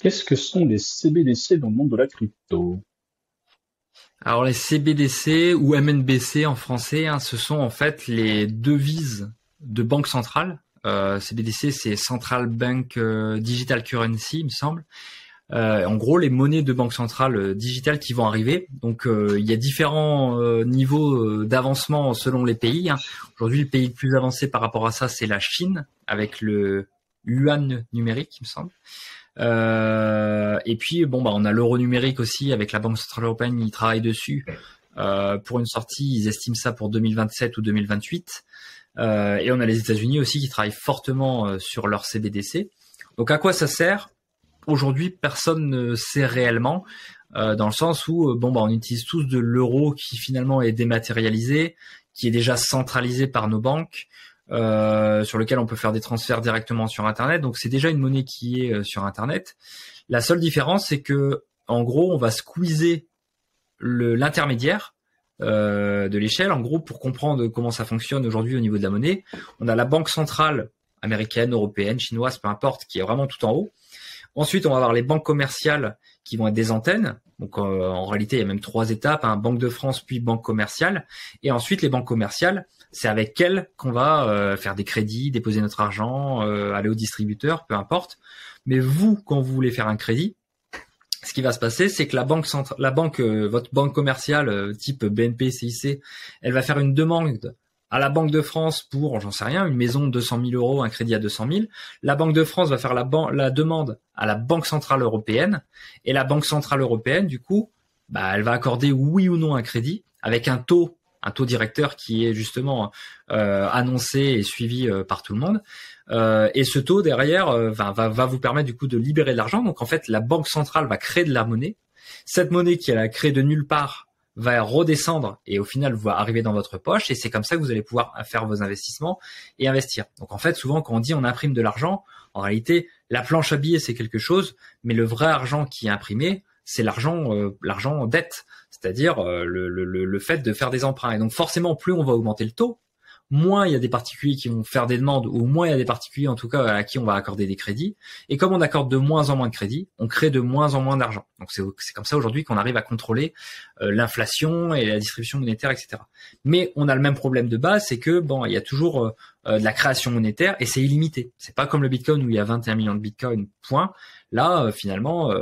Qu'est-ce que sont les CBDC dans le monde de la crypto? Alors les CBDC ou MNBC en français, hein, ce sont en fait les devises de banque centrale. CBDC, c'est Central Bank Digital Currency, il me semble. En gros, les monnaies de banque centrale digitales qui vont arriver. Donc, il y a différents niveaux d'avancement selon les pays, hein. Aujourd'hui, le pays le plus avancé par rapport à ça, c'est la Chine, avec le yuan numérique, il me semble. Et puis, bon, bah, on a l'euro numérique aussi, avec la Banque centrale européenne, ils travaillent dessus. Pour une sortie, ils estiment ça pour 2027 ou 2028. Et on a les États-Unis aussi qui travaillent fortement sur leur CBDC. Donc, à quoi ça sert? Aujourd'hui, personne ne sait réellement, dans le sens où bon bah on utilise tous de l'euro qui finalement est dématérialisé, qui est déjà centralisé par nos banques, sur lequel on peut faire des transferts directement sur Internet. Donc c'est déjà une monnaie qui est sur Internet. La seule différence, c'est que en gros, on va squeezer l'intermédiaire de l'échelle. En gros, pour comprendre comment ça fonctionne aujourd'hui au niveau de la monnaie, on a la banque centrale américaine, européenne, chinoise, peu importe, qui est vraiment tout en haut. Ensuite, on va avoir les banques commerciales qui vont être des antennes. Donc, en réalité, il y a même 3 étapes, hein, Banque de France puis banque commerciale. Et ensuite, les banques commerciales, c'est avec elles qu'on va faire des crédits, déposer notre argent, aller au distributeur, peu importe. Mais vous, quand vous voulez faire un crédit, ce qui va se passer, c'est que votre banque commerciale type BNP, CIC, elle va faire une demande à la Banque de France pour, j'en sais rien, une maison de 200 000 euros, un crédit à 200 000. La Banque de France va faire la demande à la Banque centrale européenne. Et la Banque centrale européenne, du coup, bah, elle va accorder oui ou non un crédit avec un taux directeur qui est justement annoncé et suivi par tout le monde. Et ce taux derrière va vous permettre du coup de libérer de l'argent. Donc en fait, la Banque centrale va créer de la monnaie. Cette monnaie qui elle a créée de nulle part va redescendre et au final va arriver dans votre poche, et c'est comme ça que vous allez pouvoir faire vos investissements et investir. Donc en fait, souvent quand on dit on imprime de l'argent, en réalité la planche à billets c'est quelque chose, mais le vrai argent qui est imprimé, c'est l'argent en dette, c'est-à-dire le fait de faire des emprunts. Et donc forcément, plus on va augmenter le taux, moins il y a des particuliers qui vont faire des demandes, ou moins il y a des particuliers en tout cas à qui on va accorder des crédits. Et comme on accorde de moins en moins de crédits, on crée de moins en moins d'argent. Donc c'est comme ça aujourd'hui qu'on arrive à contrôler l'inflation et la distribution monétaire, etc. Mais on a le même problème de base, c'est que bon, il y a toujours de la création monétaire et c'est illimité. C'est pas comme le Bitcoin où il y a 21 millions de Bitcoin, point. Là, finalement,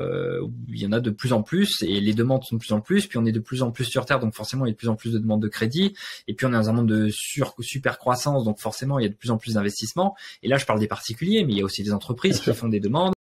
il y en a de plus en plus et les demandes sont de plus en plus. Puis on est de plus en plus sur Terre, donc forcément il y a de plus en plus de demandes de crédit. Et puis on est dans un monde de super croissance, donc forcément il y a de plus en plus d'investissements. Et là, je parle des particuliers, mais il y a aussi des entreprises qui font des demandes.